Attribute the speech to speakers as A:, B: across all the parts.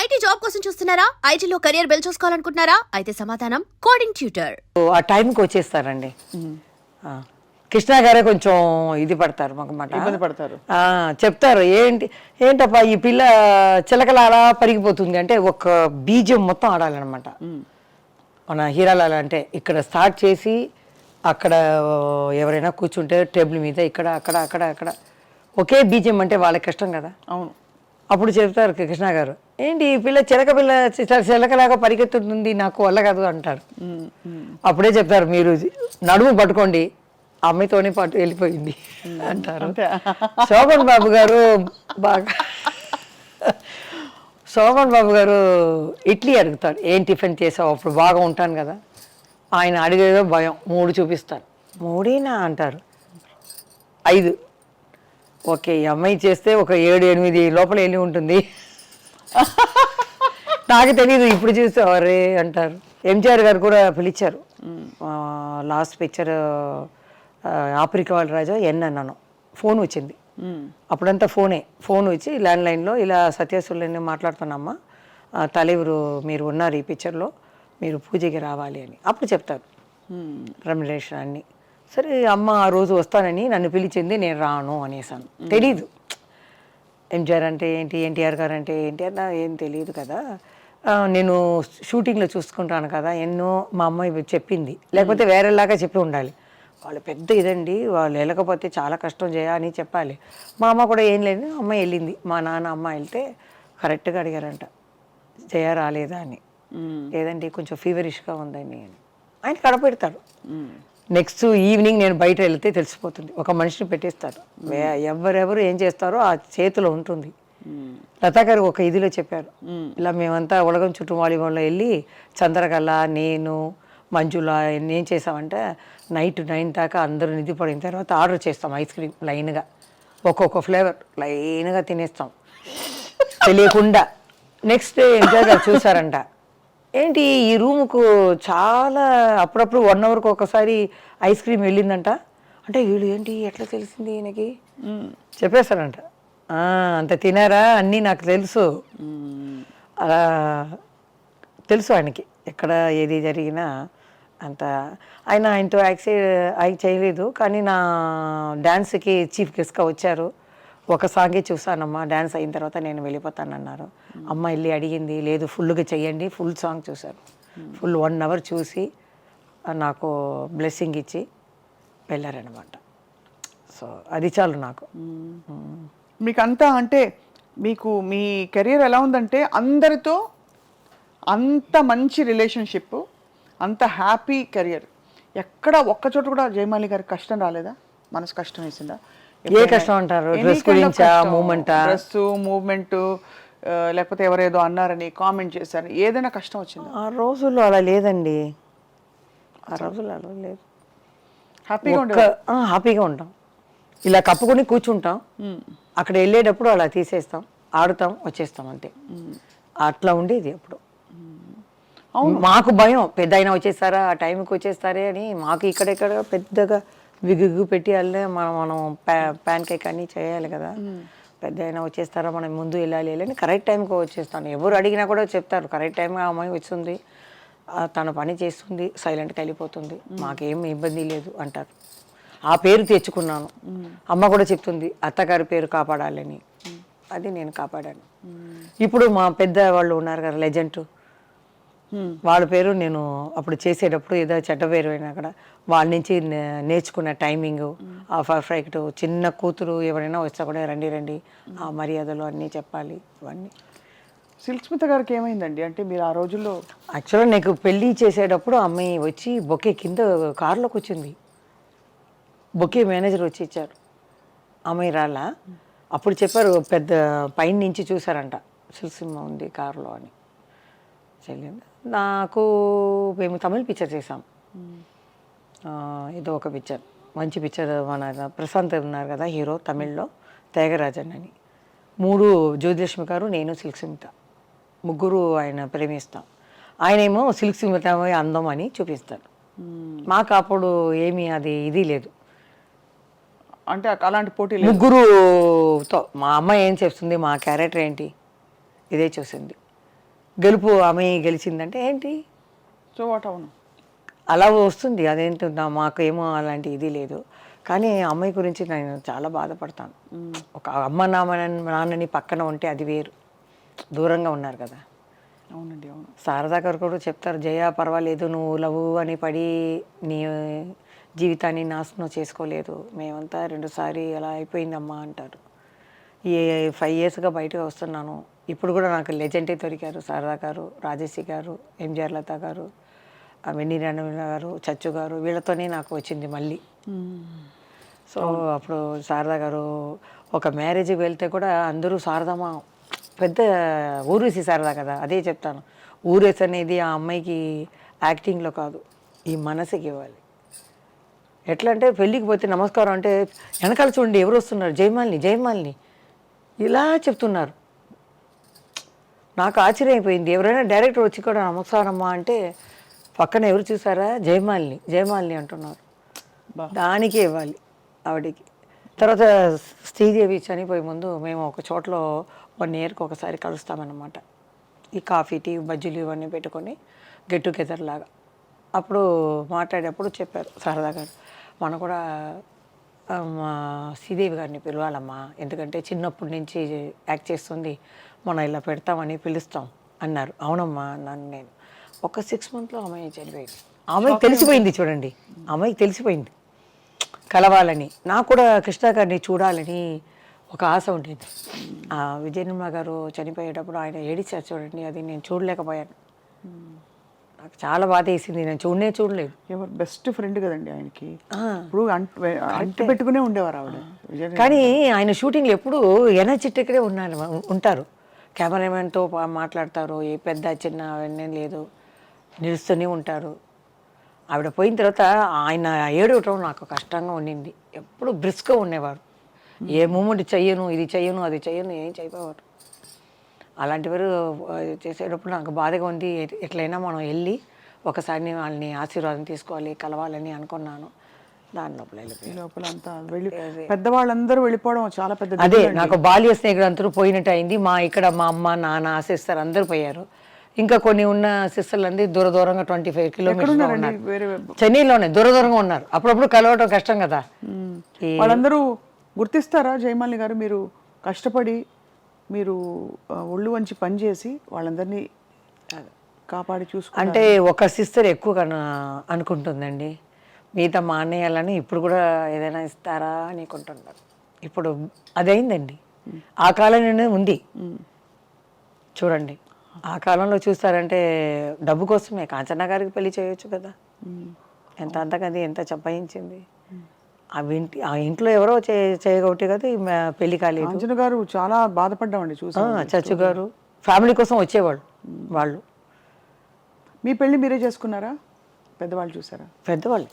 A: IT job కోసం చూస్తున్నారా? ఐటీలో కెరియర్ బిల్డ్ చూసుకోవాలనుకుంటున్నారా? అయితే సమాధానం కోడింగ్ ట్యూటర్.
B: ఆ టైంకి వచ్చేస్తారండి. కృష్ణ గారే కొంచెం ఇది పడతారు మాకమాట,
C: ఇబ్బంది పడతారు.
B: చెప్తారు ఏంటప్పా ఈ పిల్ల చిలకల అలా పరిగిపోతుంది అంటే ఒక బీజం మొత్తం ఆడాలన్నమాట. మన హీరాలాల అంటే ఇక్కడ స్టార్ట్ చేసి అక్కడ ఎవరైనా కూర్చుంటే టేబుల్ మీద ఇక్కడ అక్కడ అక్కడ అక్కడ ఒకే బీజం అంటే వాళ్ళకి కష్టం కదా.
C: అవును.
B: అప్పుడు చెప్తారు కృష్ణ గారు, ఏంటి ఈ పిల్ల చిలకలాగా పరిగెత్తుతుంది, నాకు వల్ల కాదు అంటారు. అప్పుడే చెప్తారు, మీరు నడుము పట్టుకోండి, అమ్మాయితోనే పాటు వెళ్ళిపోయింది అంటారు. శోభన్ బాబు గారు శోభన్ బాబు గారు ఇడ్లీ అడుగుతాడు, ఏం టిఫిన్ చేసావు, అప్పుడు బాగా ఉంటాను కదా. ఆయన అడిగేదో భయం, 3 చూపిస్తాను. 3 అంటారు, 5. ఓకే, ఈ అమ్మాయి చేస్తే ఒక 7-8 లోపల వెళ్ళి ఉంటుంది. నాకు తెలీదు, ఇప్పుడు చూస్తే అవరే అంటారు. ఎంజిఆర్ గారు కూడా పిలిచారు. లాస్ట్ పిక్చర్ ఆఫ్రికా వాళ్ళ రాజా అన్నాను, ఫోన్ వచ్చింది. అప్పుడంతా ఫోన్ వచ్చి ల్యాండ్లైన్లో ఇలా సత్యసుల్ని మాట్లాడుతున్నామ్మా, తలెవరు మీరు ఉన్నారు ఈ పిక్చర్లో, మీరు పూజకి రావాలి అని. అప్పుడు చెప్తారు రెమ్యునరేషన్ అన్నీ. సరే అమ్మ ఆ రోజు వస్తానని నన్ను పిలిచింది, నేను రాను అనేసాను. తెలీదు ఎంజిఆర్ అంటే ఏంటి, ఎన్టీఆర్ గారు అంటే ఏంటి అన్న ఏం తెలియదు కదా. నేను షూటింగ్లో చూసుకుంటాను కదా, ఎన్నో మా అమ్మాయి చెప్పింది, లేకపోతే వేరేలాగా చెప్పి ఉండాలి. వాళ్ళు పెద్ద ఇదండి, వాళ్ళు వెళ్ళకపోతే చాలా కష్టం అని చెప్పాలి. మా అమ్మ కూడా ఏం లేదు, అమ్మాయి వెళ్ళింది. మా నాన్న అమ్మ వెళ్తే కరెక్ట్గా అడిగారంట, జయ రాలేదా అని. లేదండి కొంచెం ఫీవరిష్గా ఉందని ఆయన కడపెడతారు. నెక్స్ట్ ఈవినింగ్ నేను బయట వెళ్తే తెలిసిపోతుంది, ఒక మనిషిని పెట్టేస్తారు. ఎవరెవరు ఏం చేస్తారో ఆ చేతిలో ఉంటుంది. లతా గారు ఒక ఇదిలో చెప్పారు, ఇలా మేమంతా ఉలగం చుట్టూ వాలీబాల్లో వెళ్ళి చంద్రకళ, నేను, మంజుల ఏం చేసామంటే నైట్ 9 దాకా అందరూ నిధి పడిన తర్వాత ఆర్డర్ చేస్తాం ఐస్ క్రీమ్ లైన్గా, ఒక్కొక్క ఫ్లేవర్ లైన్గా తినేస్తాం తెలియకుండా. నెక్స్ట్ డే ఎంజాయ్ గారు చూసారంట, ఏంటి ఈ రూముకు చాలా అప్పుడప్పుడు 1 అవర్కి ఒకసారి ఐస్ క్రీమ్ వెళ్ళిందంట అంటే, వీళ్ళు ఏంటి ఎట్లా తెలిసింది ఈయనకి చెప్పేశారంట. అంత తినారా అన్నీ నాకు తెలుసు, అలా తెలుసు ఆయనకి ఎక్కడ ఏది జరిగినా అంత. ఆయనతో యాక్ట్ చేయలేదు, కానీ నా డ్యాన్స్కి చీఫ్ గెస్ట్గా వచ్చారు. ఒక సాంగే చూసానమ్మా, డ్యాన్స్ అయిన తర్వాత నేను వెళ్ళిపోతానన్నారు. అమ్మ వెళ్ళి అడిగింది, లేదు ఫుల్గా చెయ్యండి, ఫుల్ సాంగ్ చూశారు. ఫుల్ 1 అవర్ చూసి నాకు బ్లెస్సింగ్ ఇచ్చి వెళ్ళారనమాట. సో అది చాలు నాకు.
C: మీకు అంతా అంటే మీకు మీ కెరీర్ ఎలా ఉందంటే అందరితో అంత మంచి రిలేషన్షిప్, అంత హ్యాపీ కెరియర్, ఎక్కడ ఒక్క చోట కూడా జయమాలి గారికి కష్టం రాలేదా? మనసు కష్టం వేసిందా?
B: ఏ కష్టం అంటారు? డ్రెస్ గురించా,
C: మూవ్మెంట్, లేకపోతే ఎవరేదో అన్నారని కామెంట్ చేశారు, ఏదైనా కష్టం వచ్చింది?
B: ఆ రోజుల్లో అలా లేదండి, ఆ రోజుల్లో అలా లేదు. హ్యాపీగా ఉంటాం, ఇలా కప్పుకొని కూర్చుంటాం. అక్కడ వెళ్ళేటప్పుడు అలా తీసేస్తాం, ఆడుతాం, వచ్చేస్తాం అంతే. అట్లా ఉండేది అప్పుడు. మాకు భయం, పెద్ద అయినా వచ్చేస్తారా, ఆ టైంకి వచ్చేస్తారే అని. మాకు ఇక్కడెక్కడ పెద్దగా విగ్గు పెట్టి వెళ్ళే మనం ప్యాన్ కేక్ అన్నీ చేయాలి కదా. పెద్ద అయినా వచ్చేస్తారా, మనం ముందు వెళ్ళాలి అని కరెక్ట్ టైంకి వచ్చేస్తాను. ఎవరు అడిగినా కూడా చెప్తారు, కరెక్ట్ టైంగా అమ్మాయి వస్తుంది, తన పని చేస్తుంది, సైలెంట్గా వెళ్ళిపోతుంది, మాకేం ఇబ్బంది లేదు అంటారు. ఆ పేరు తెచ్చుకున్నాను. అమ్మ కూడా చెప్తుంది, అత్తగారి పేరు కాపాడాలని, అది నేను కాపాడాను. ఇప్పుడు మా పెద్ద వాళ్ళు ఉన్నారు కదా, లెజెండ్, వాళ్ళ పేరు నేను అప్పుడు చేసేటప్పుడు ఏదో చెడ్డ పేరు అయినా కూడా వాళ్ళ నుంచి నేర్చుకున్న టైమింగ్, ఆ పర్ఫెక్ట్. చిన్న కూతురు ఎవరైనా వస్తా కూడా రండి రండి, ఆ మర్యాదలు అన్నీ చెప్పాలి. ఇవన్నీ
C: సిల్క్ స్మిత గారికి ఏమైందండి? అంటే మీరు ఆ రోజుల్లో
B: యాక్చువల్గా నాకు పెళ్ళి చేసేటప్పుడు అమ్మాయి వచ్చి బొకే కింద కారులోకి వచ్చింది, బొకే మేనేజర్ వచ్చి ఇచ్చారు, అమ్మాయి రాలా. అప్పుడు చెప్పారు, పెద్ద పైన నుంచి చూసారంట, సిల్క్ సినిమా ఉంది కారులో అని. చెల్లింది నాకు. మేము తమిళ పిక్చర్ చేసాం, ఏదో ఒక పిక్చర్, మంచి పిక్చర్. మన ప్రశాంత్ ఉన్నారు కదా హీరో, తమిళ్లో త్యాగరాజన్ అని. 3 జ్యోతిలక్ష్మి గారు, నేను, సిల్క్ స్మిత, ముగ్గురు ఆయన ప్రేమిస్తాం. ఆయనేమో సిల్క్ స్మిత అందం అని చూపిస్తాడు. మాకు అప్పుడు ఏమీ అది ఇది లేదు,
C: అంటే అలాంటి పోటీ
B: ముగ్గురుతో. మా అమ్మ ఏం చేస్తుంది, మా క్యారెక్టర్ ఏంటి, ఇదే చూసింది. గెలుపు ఆమె గెలిచిందంటే ఏంటి
C: సో వాట్ అవును
B: అలా వస్తుంది. అదేంటో మాకేమో అలాంటి ఇది లేదు. కానీ అమ్మాయి గురించి నేను చాలా బాధపడతాను. ఒక అమ్మ నాన్నని పక్కన ఉంటే అది వేరు, దూరంగా ఉన్నారు కదా.
C: అవునండి అవును.
B: శారదా గారు కూడా చెప్తారు, జయ పర్వాలేదు నువ్వు లవ్ అని పడి నీ జీవితాన్ని నాశనం చేసుకోలేదు, మేమంతా 2 సారి అలా అయిపోయిందమ్మా అంటారు. ఈ 5 yearsగా బయటకు వస్తున్నాను, ఇప్పుడు కూడా నాకు లెజెండే దొరికారు. శారదా గారు, రాజేశి గారు, ఎంజిఆర్ లత గారు, వెన్నీ రణవీణ గారు, చచ్చు గారు, వీళ్ళతోనే నాకు వచ్చింది మళ్ళీ. సో అప్పుడు శారదా గారు ఒక మ్యారేజ్కి వెళ్తే కూడా అందరూ శారదమ్మ పెద్ద ఊరేసి శారదా కదా. అదే చెప్తాను, ఊరేసి అనేది ఆ అమ్మాయికి యాక్టింగ్లో కాదు, ఈ మనసుకి ఇవ్వాలి. ఎట్లా అంటే పెళ్ళికి పోతే నమస్కారం అంటే వెనకాల చూడండి ఎవరు వస్తున్నారు, జయమాలిని జయమాలిని ఇలా చెప్తున్నారు. నాకు ఆశ్చర్యం అయిపోయింది. ఎవరైనా డైరెక్టర్ వచ్చి కూడా నమస్కారమ్మా అంటే పక్కన ఎవరు చూసారా, జయమాలిని జయమాలిని అంటున్నారు. దానికే ఇవ్వాలి ఆవిడికి. తర్వాత శ్రీదేవి చనిపోయే ముందు మేము ఒక చోట్లో 1 yearకి ఒకసారి కలుస్తామన్నమాట. ఈ కాఫీ టీ బజ్జీలు ఇవన్నీ పెట్టుకొని గెట్ టుగెదర్ లాగా. అప్పుడు మాట్లాడేటప్పుడు చెప్పారు శారదా గారు, మనం కూడా మా శ్రీదేవి గారిని పిలవాలమ్మా, ఎందుకంటే చిన్నప్పటి నుంచి యాక్ట్ చేస్తుంది, మనం ఇలా పెడతామని పిలుస్తాం అన్నారు. అవునమ్మా అన్నాను నేను. ఒక 6 monthsలో అమ్మాయి చనిపోయింది. ఆమెకి తెలిసిపోయింది చూడండి, అమ్మాయికి తెలిసిపోయింది కలవాలని. నాకు కూడా కృష్ణ గారిని చూడాలని ఒక ఆశ ఉండేది. విజయనిర్మల గారు చనిపోయేటప్పుడు ఆయన ఏడిచారు చూడండి, అది నేను చూడలేకపోయాను. నాకు చాలా బాధ వేసింది, నేను చూడలేదు.
C: ఎవరు బెస్ట్ ఫ్రెండ్ కదండి ఆయనకి. ఇప్పుడు అంటి పెట్టుకునే ఉండేవారు ఆవిడ.
B: కానీ ఆయన షూటింగ్లో ఎప్పుడు ఎనర్జెటిక్గా ఉంటారు. కెమెరామెన్తో మాట్లాడతారు, ఏ పెద్ద చిన్న అవన్నీ లేదు, నిలుస్తూనే ఉంటారు. ఆవిడ పోయిన తర్వాత ఆయన ఏడవటం నాకు కష్టంగా ఉండింది. ఎప్పుడు బ్రిస్క్గా ఉండేవారు, ఏ మూమెంట్ చెయ్యను, ఇది చెయ్యను, అది చెయ్యను, ఏం చేయకపోవారు. అలాంటివారు చేసేటప్పుడు నాకు బాధగా ఉంది. ఎట్లయినా మనం వెళ్ళి ఒకసారి వాళ్ళని ఆశీర్వాదం తీసుకోవాలి, కలవాలని అనుకున్నాను. దాని లోపల
C: అంతా వెళ్ళి పెద్దవాళ్ళందరూ వెళ్ళిపోవడం చాలా పెద్ద.
B: అదే నాకు బాల్య స్నేహితులు అందరూ పోయినట్టు అయింది. ఇక్కడ మా అమ్మ నాన్న సిస్టర్ అందరూ పోయారు. ఇంకా కొన్ని ఉన్న సిస్టర్లు అందరూ దూరంగా 25 kilometers ఉన్నారు, చెన్నైలోనే దూరంగా ఉన్నారు. అప్పుడప్పుడు కలవటం కష్టం కదా.
C: వాళ్ళందరూ గుర్తిస్తారా జయమాలిని గారు, మీరు కష్టపడి మీరు ఒళ్ళు వంచి పనిచేసి వాళ్ళందరినీ కాపాడి చూసుకుంటారు?
B: అంటే ఒక సిస్టర్ ఎక్కువ అనుకుంటుందండి, మిగతా మా అన్నయ్యాలని ఇప్పుడు కూడా ఏదైనా ఇస్తారా అని అనుకుంటున్నారు. ఇప్పుడు అదైందండి, ఆ కాలంలోనే ఉంది చూడండి. ఆ కాలంలో చూస్తారంటే డబ్బు కోసమే కాంచనా గారికి పెళ్లి చేయొచ్చు కదా, ఎంత అంతకది ఎంత చంపాయించింది. ఆ ఇంట్లో ఎవరో చేయగొట్టి కదా పెళ్లి కాలేదు.
C: కాంచన గారు చాలా బాధపడ్డామండి చూసి.
B: చచ్చు గారు ఫ్యామిలీ కోసం వచ్చేవాళ్ళు వాళ్ళు.
C: మీ పెళ్ళి మీరే చేసుకున్నారా, పెద్దవాళ్ళు చూసారా?
B: పెద్దవాళ్ళు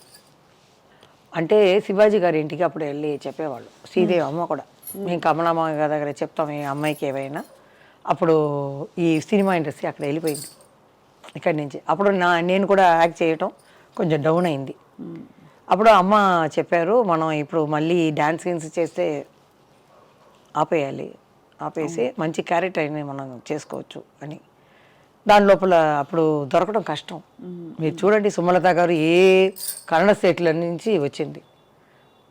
B: అంటే శివాజీ గారి ఇంటికి అప్పుడు వెళ్ళి చెప్పేవాళ్ళు. శ్రీదేవి అమ్మ కూడా, మేము కమలమ్మ గారి దగ్గర చెప్తాం ఈ అమ్మాయికి ఏవైనా. అప్పుడు ఈ సినిమా ఇండస్ట్రీ అక్కడ వెళ్ళిపోయింది ఇక్కడి నుంచి. అప్పుడు నేను కూడా యాక్ట్ చేయటం కొంచెం డౌన్ అయింది. అప్పుడు అమ్మ చెప్పారు, మనం ఇప్పుడు మళ్ళీ డ్యాన్స్ సీన్స్ చేస్తే ఆపేసి మంచి క్యారెక్టర్ అయినా మనం చేసుకోవచ్చు అని. దాని లోపల అప్పుడు దొరకడం కష్టం. మీరు చూడండి, సుమలత గారు ఏ కన్నడ స్టేట్ల నుంచి వచ్చింది,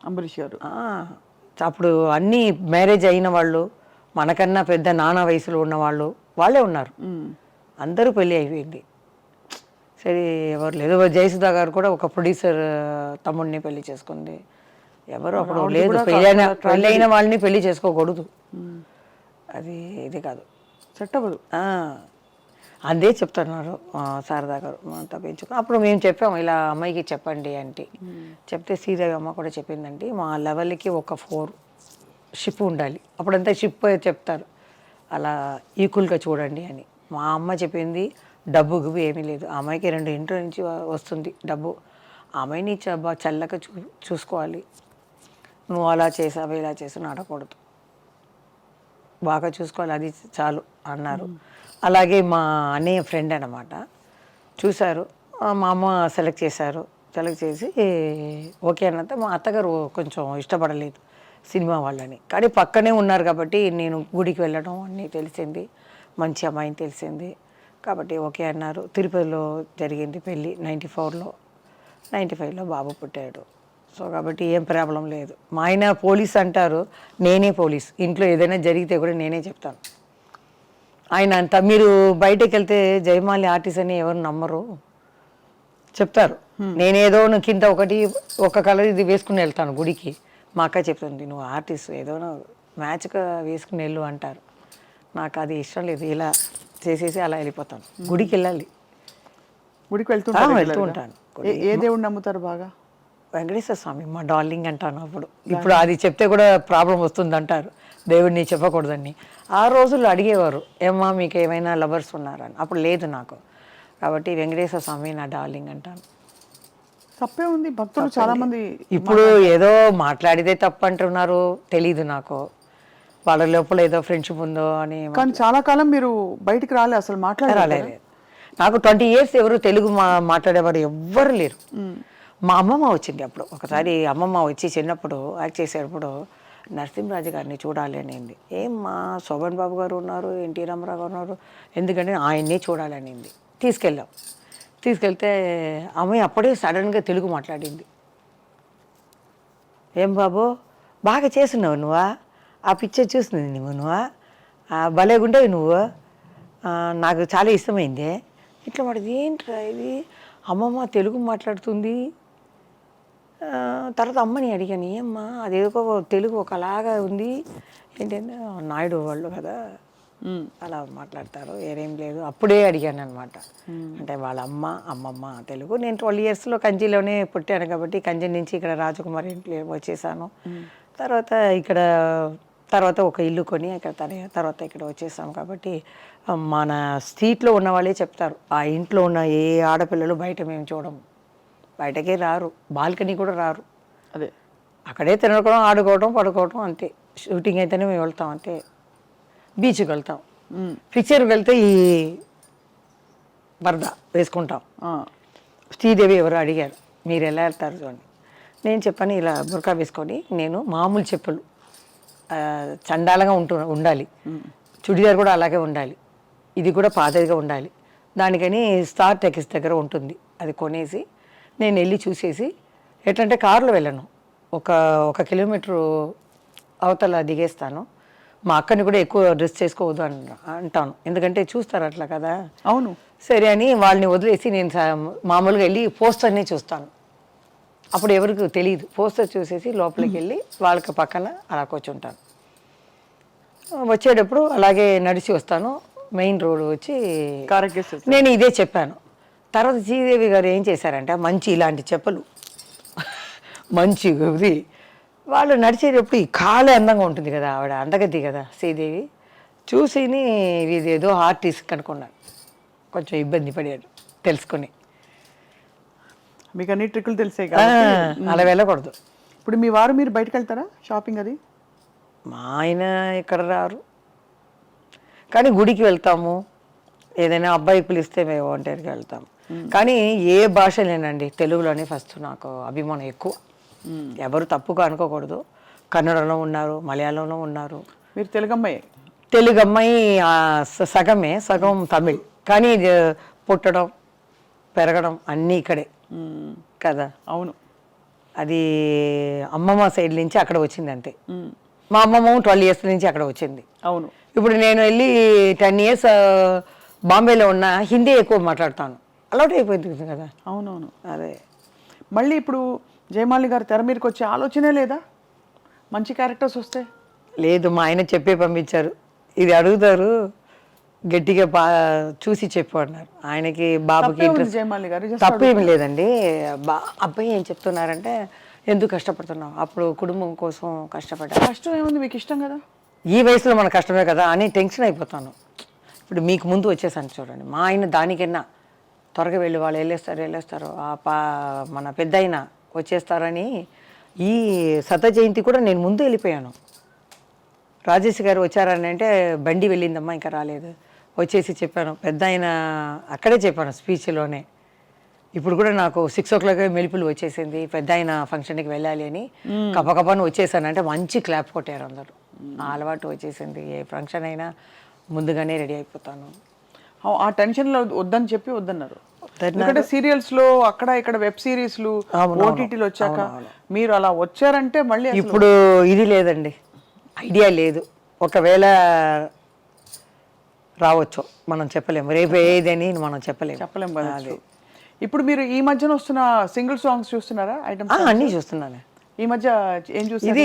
C: అంబరీష్ గారు.
B: అప్పుడు అన్నీ మ్యారేజ్ అయిన వాళ్ళు, మనకన్నా పెద్ద నానా వయసులో ఉన్నవాళ్ళు వాళ్ళే ఉన్నారు. అందరూ పెళ్ళి అయిపోయింది. సరే ఎవరు లేదు. జయసుధా గారు కూడా ఒక ప్రొడ్యూసర్ తమ్ముడిని పెళ్లి చేసుకుంది. ఎవరు అప్పుడు లేదు, పెళ్ళైన వాళ్ళని పెళ్లి చేసుకోకూడదు, అది ఇది కాదు,
C: సెట్ అవ్వదు.
B: అదే చెప్తున్నారు శారదా గారు తప్పించుకుని. అప్పుడు మేము చెప్పాము, ఇలా అమ్మాయికి చెప్పండి అంటే చెప్తే శ్రీదేవి అమ్మ కూడా చెప్పిందండి, మా లెవెల్కి ఒక 4 షిప్ ఉండాలి. అప్పుడంతా షిప్ చెప్తారు, అలా ఈక్వల్గా చూడండి అని. మా అమ్మ చెప్పింది, డబ్బు గిబ్బు ఏమీ లేదు, ఆ అమ్మాయికి 2 ఇంట్లో నుంచి వస్తుంది డబ్బు, ఆ అమ్మాయిని చల్లగా చూసుకోవాలి, నువ్వు అలా చేసావు ఇలా చేసావు అడగకూడదు, బాగా చూసుకోవాలి, అది చాలు అన్నారు. అలాగే మా అన్నయ్య ఫ్రెండ్ అనమాట చూశారు, మా అమ్మ సెలెక్ట్ చేశారు. సెలెక్ట్ చేసి ఓకే అన్నంత మా అత్తగారు కొంచెం ఇష్టపడలేదు సినిమా వాళ్ళని. కానీ పక్కనే ఉన్నారు కాబట్టి నేను గుడికి వెళ్ళడం అన్నీ తెలిసింది, మంచి అమ్మాయిని తెలిసింది. కాబట్టి ఓకే అన్నారు. తిరుపతిలో జరిగింది పెళ్ళి 94లో, 95లో బాబు పుట్టాడు. సో కాబట్టి ఏం ప్రాబ్లం లేదు. మా ఆయన పోలీస్ అంటారు, నేనే పోలీస్. ఇంట్లో ఏదైనా జరిగితే కూడా నేనే చెప్తాను. ఆయన అంతా మీరు బయటకు వెళ్తే జయమాలి ఆర్టిస్ట్ అని ఎవరు నమ్మరు, చెప్తారు. నేనేదో కింద ఒక కలర్ ఇది వేసుకుని వెళ్తాను గుడికి. మా అక్క చెప్తుంది, నువ్వు ఆర్టిస్ట్ ఏదో మ్యాచ్గా వేసుకుని వెళ్ళు అంటారు. నాకు అది ఇష్టం లేదు, ఇలా చేసేసి అలా వెళ్ళిపోతాను. గుడికి వెళ్ళాలి.
C: గుడికి
B: వెళ్తూ ఉంటాను.
C: ఏ దేవుడిని నమ్ముతారు బాగా?
B: వెంకటేశ్వర స్వామి మా డార్లింగ్ అంటాను. ఇప్పుడు అది చెప్తే కూడా ప్రాబ్లం వస్తుంది అంటారు, దేవుడిని చెప్పకూడదని. ఆ రోజుల్లో అడిగేవారు, ఏమ్మా మీకు ఏమైనా లవర్స్ ఉన్నారని. అప్పుడు లేదు నాకు. కాబట్టి వెంకటేశ్వర స్వామి నా డార్లింగ్ అంటాను.
C: తప్పే ఉంది, భక్తులు చాలా మంది
B: ఇప్పుడు ఏదో మాట్లాడితే తప్పు అంటున్నారు, తెలీదు నాకు. వాళ్ళ లోపల ఏదో ఫ్రెండ్షిప్ ఉందో అని.
C: కానీ చాలా కాలం మీరు బయటికి రాలే, అసలు
B: మాట్లాడలేదు. నాకు 20 years ఎవరు తెలుగు మాట్లాడేవారు ఎవ్వరు లేరు. మా అమ్మమ్మ వచ్చింది అప్పుడు ఒకసారి. అమ్మమ్మ వచ్చి చిన్నప్పుడు యాక్ట్ చేసేటప్పుడు నరసింహరాజు గారిని చూడాలి అనింది. మా శోభన్ బాబు గారు ఉన్నారు, ఎన్టీ రామారావు గారు ఉన్నారు, ఎందుకంటే ఆయన్నే చూడాలి అనింది. తీసుకెళ్తే అమ్మాయి అప్పుడే సడన్గా తెలుగు మాట్లాడింది. ఏం బాబు బాగా చేస్తున్నావు నువ్వా, ఆ పిక్చర్ చూస్తుంది నువ్వా, భలేగుండేవి నువ్వు, నాకు చాలా ఇష్టమైంది. ఇట్లా పడింది. ఏంట్రా ఇది, అమ్మమ్మ తెలుగు మాట్లాడుతుంది. తర్వాత అమ్మని అడిగాను, ఏమ్మా అదేదో తెలుగు ఒకలాగా ఉంది ఏంటంటే, నాయుడు వాళ్ళు కదా అలా మాట్లాడతారు, ఏరేం లేదు. అప్పుడే అడిగాను అనమాట. అంటే వాళ్ళ అమ్మమ్మ తెలుగు. నేను 12 yearsలో కంచిలోనే పుట్టాను కాబట్టి కంచి నుంచి ఇక్కడ రాజకుమారి ఇంట్లో వచ్చేసాను. తర్వాత ఒక ఇల్లు కొని తర్వాత ఇక్కడ వచ్చేసాం. కాబట్టి మన స్ట్రీట్లో ఉన్న వాళ్ళే చెప్తారు, ఆ ఇంట్లో ఉన్న ఏ ఆడపిల్లలు బయట మేము చూడము, బయటకే రారు, బాల్కనీ కూడా రారు.
C: అదే
B: అక్కడే తినడం, ఆడుకోవడం, పడుకోవడం అంతే. షూటింగ్ అయితేనే మేము వెళ్తాం అంతే. బీచ్కి వెళ్తాం, పిక్చర్కి వెళ్తే ఈ వరద వేసుకుంటాం. శ్రీదేవి ఎవరు అడిగారు, మీరు ఎలా వెళ్తారు చూడండి. నేను చెప్పాను, ఇలా బుర్కా వేసుకొని నేను మామూలు చెప్పులు చండాలంగా ఉండాలి, చుడిదార్ కూడా అలాగే ఉండాలి, ఇది కూడా పాతదిగా ఉండాలి. దానికని స్టార్ టెక్స్ దగ్గర ఉంటుంది, అది కొనేసి నేను వెళ్ళి చూసేసి, ఎట్లంటే కారులో వెళ్ళను, ఒక కిలోమీటరు అవతల దిగేస్తాను. మా అక్కని కూడా ఎక్కువ డ్రెస్ చేసుకోవద్దు అంటాను, ఎందుకంటే చూస్తారు అట్లా కదా.
C: అవును,
B: సరే అని వాళ్ళని వదిలేసి నేను మామూలుగా వెళ్ళి పోస్టర్ని చూస్తాను. అప్పుడు ఎవరికి తెలియదు, పోస్టర్ చూసేసి లోపలికి వెళ్ళి వాళ్ళకి పక్కన అలా కూర్చుంటాను. వచ్చేటప్పుడు అలాగే నడిచి వస్తాను, మెయిన్ రోడ్ వచ్చి నేను ఇదే చెప్పాను. తర్వాత శ్రీదేవి గారు ఏం చేశారంటే, మంచి ఇలాంటి చెప్పులు మంచి ఇది వాళ్ళు నడిచేటప్పుడు ఈ కాలే అందంగా ఉంటుంది కదా, ఆవిడ అందగద్ది కదా శ్రీదేవి, చూసిని ఇది ఏదో ఆర్టిస్ట్ కనుక్కున్నాను. కొంచెం ఇబ్బంది పడాడు తెలుసుకొని.
C: మీకు అన్ని ట్రిక్కులు తెలిసే
B: అలా వెళ్ళకూడదు.
C: ఇప్పుడు మీ వారు మీరు బయటకు వెళ్తారా షాపింగ్ అది?
B: మా ఆయన ఇక్కడ రారు, కానీ గుడికి వెళ్తాము, ఏదైనా అబ్బాయి పిలిస్తే మేము ఒంటరికి వెళ్తాము. కానీ ఏ భాష లేనండి, తెలుగులోనే ఫస్ట్ నాకు అభిమానం ఎక్కువ. ఎవరు తప్పుగా అనుకోకూడదు, కన్నడలో ఉన్నారు, మలయాళంలో ఉన్నారు.
C: మీరు తెలుగు
B: అమ్మాయి సగమే, సగం తమిళ్. కానీ పుట్టడం పెరగడం అన్నీ ఇక్కడే కదా.
C: అవును,
B: అది అమ్మమ్మ సైడ్ నుంచి అక్కడ వచ్చింది అంతే. మా అమ్మమ్మ 12 years నుంచి అక్కడ వచ్చింది.
C: అవును,
B: ఇప్పుడు నేను వెళ్ళి 10 years బాంబేలో ఉన్న హిందీ ఎక్కువ మాట్లాడతాను, అలవాటు అయిపోయింది కదా.
C: అవునవును.
B: అదే
C: మళ్ళీ ఇప్పుడు జయమాలి గారు తెర మీదకి వచ్చే ఆలోచనే లేదా, మంచి క్యారెక్టర్స్ వస్తే?
B: లేదు, మా ఆయన చెప్పే పంపించారు, ఇది అడుగుతారు గట్టిగా చూసి చెప్పు అన్నారు. ఆయనకి బాబుకి
C: జయమాలి గారు
B: తప్పు ఏమి లేదండి. అబ్బాయి ఏం చెప్తున్నారంటే, ఎందుకు కష్టపడుతున్నావు, అప్పుడు కుటుంబం కోసం కష్టపడ్డా.
C: కష్టం ఏముంది, మీకు ఇష్టం కదా,
B: ఈ వయసులో మన కష్టమే కదా అని టెన్షన్ అయిపోతాను. ఇప్పుడు మీకు ముందు వచ్చేసాను చూడండి, మా ఆయన దానికన్నా త్వరగా వెళ్ళి వాళ్ళు వెళ్ళేస్తారు, మన పెద్ద అయినా వచ్చేస్తారని ఈ శత జయంతి కూడా నేను ముందు వెళ్ళిపోయాను. రాజేష్ గారు వచ్చారని అంటే బండి వెళ్ళిందమ్మా ఇంకా రాలేదు, వచ్చేసి చెప్పాను. పెద్ద ఆయన అక్కడే చెప్పాను స్పీచ్లోనే. ఇప్పుడు కూడా నాకు 6 o'clock మెలుపులు వచ్చేసింది, పెద్ద ఆయన ఫంక్షన్కి వెళ్ళాలి అని కపకపని వచ్చేసాను. అంటే మంచి క్లాప్ కొట్టారు అందరూ. ఆ అలవాటు వచ్చేసింది, ఏ ఫంక్షన్ అయినా ముందుగానే రెడీ అయిపోతాను.
C: ఆ టెన్షన్ లో వద్దని చెప్పి వద్దన్నారు. ఎందుకంటే సీరియల్స్ లో అక్కడ ఇక్కడ వెబ్ సిరీస్లు ఓటీటీలు వచ్చాక మీరు అలా వచ్చారంటే మళ్ళీ
B: ఇప్పుడు ఇది లేదండి, ఐడియా లేదు. ఒకవేళ రావచ్చు, మనం చెప్పలేము. రేపు ఏదని మనం చెప్పలేము
C: కదా. ఇప్పుడు మీరు ఈ మధ్యన వస్తున్న సింగిల్ సాంగ్స్ చూస్తున్నారా? ఐటమ్
B: అన్నీ చూస్తున్నాను.
C: ఈ మధ్య ఏం చూస్తారు?
B: ఇది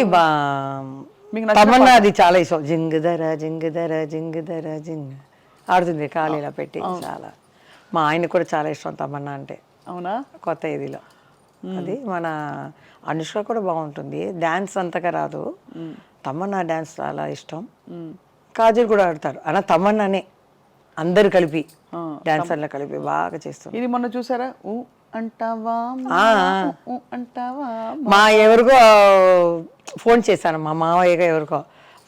C: మీకు
B: తమన్నా అది చాలా ఇష్టం. జింగుదర జింగుదర జింగుదర జింగ్ ఆడుతుంది ఖాళీలా పెట్టి. చాలా మా ఆయన కూడా చాలా ఇష్టం తమన్నా అంటే.
C: అవునా?
B: కొత్త ఇదిలో అది మన అనుష్క కూడా బాగుంటుంది. డ్యాన్స్ అంతగా రాదు, తమన్నా డ్యాన్స్ చాలా ఇష్టం. కాజల్ కూడా ఆడతారు. అలా తమన్నానే అందరు కలిపి డాన్సర్లు కలిపి బాగా చేస్తారు.
C: ఇది మొన్న చూసారా? అంటావా అంటావా
B: మా ఎవరికో ఫోన్ చేశాను, మా మావయ్యగా ఎవరికో,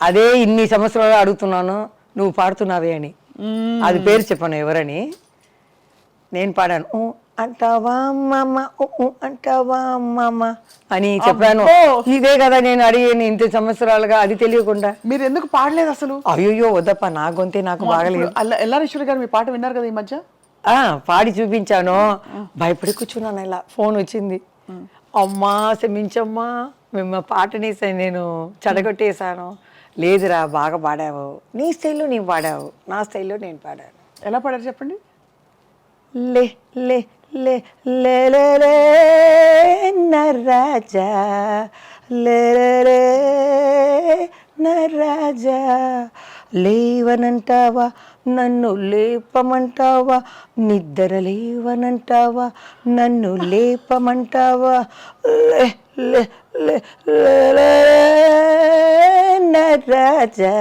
B: అదే ఇన్ని సంవత్సరాలు అడుగుతున్నాను నువ్వు పాడుతున్నావే అని. అది పేరు చెప్పాను ఎవరని. నేను పాడాను అంటావా మామ అంటావా మామ అని చెప్పాను. ఇదే కదా నేను అడిగాను ఇంత సంవత్సరాలుగా, అది తెలియకుండా.
C: మీరు ఎందుకు పాడలేదు అసలు?
B: అయ్యో వద్దప్ప, నా గొంతే నాకు బాగలేదు.
C: ఎల్లారేశ్వరి గారు మీ పాట విన్నారు కదా ఈ మధ్య?
B: పాడి చూపించాను, భయపడి కూర్చున్నాను. ఇలా ఫోన్ వచ్చింది, అమ్మా క్షమించమ్మా మేము పాటని నేను చెడగొట్టేశాను. లేదురా బాగా పాడావు, నీ స్టైల్లో నీవు పాడావు, నా స్టైల్లో నేను పాడాను.
C: ఎలా పాడారు చెప్పండి?
B: లే లే లే లే లే లే నరాజా లే లే లే నరాజా, లేవనంటావా నన్ను లేపమంటావా, నిద్ర లేవనంటావా నన్ను లేపమంటావా, లే లే లే లే నరాజా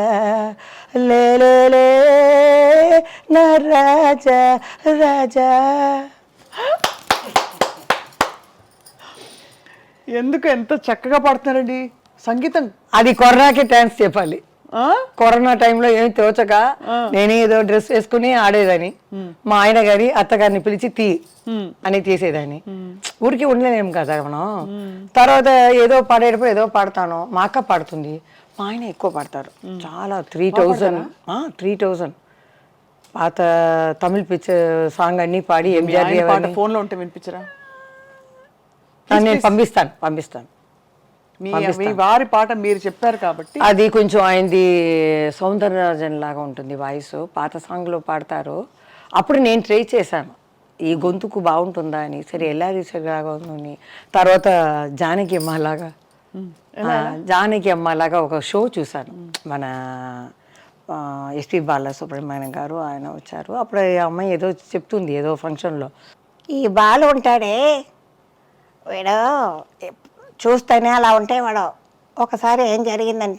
B: లే లే లే నరాజా రాజా.
C: ఎందుకు ఎంత చక్కగా పాడుతున్నారండి సంగీతం?
B: అది కరోనాకి డాన్స్ చెప్పాలి. కరోనా టైంలో ఏమి తోచక నేనే ఏదో డ్రెస్ వేసుకుని ఆడేదాన్ని. మా ఆయన గారి అత్తగారిని పిలిచి అని తీసేదాన్ని. ఊరికి ఉండలేము కదా మనం. తర్వాత ఏదో పాడేటప్పుడు ఏదో పాడతాను. మా అక్క పాడుతుంది, మా ఆయన ఎక్కువ పాడతారు. చాలా 3000 పాత తమిళ పిక్చర్ సాంగ్ అన్ని పాడి ఎంజిఆర్
C: ఫోన్ లో ఉంటే వినిపించరా?
B: నేను పంపిస్తాను.
C: మీ వారి పాట మీరు చెప్పారు కాబట్టి
B: అది కొంచెం ఆయనది సౌందరరాజన్ లాగా ఉంటుంది వాయిస్. పాత సాంగ్లో పాడతారు. అప్పుడు నేను ట్రై చేశాను ఈ గొంతుకు బాగుంటుందా అని. సరే ఎల్లారీశ్వరి లాగా ఉందని. తర్వాత జానకి అమ్మ లాగా ఒక షో చూశాను. మన ఎస్పి బాలసుబ్రహ్మణ్యం గారు ఆయన వచ్చారు. అప్పుడు ఈ అమ్మాయి ఏదో చెప్తుంది ఏదో ఫంక్షన్లో, ఈ బాలు ఉంటాడే వీడు చూస్తేనే అలా ఉంటే వాడు ఒకసారి ఏం జరిగిందంటే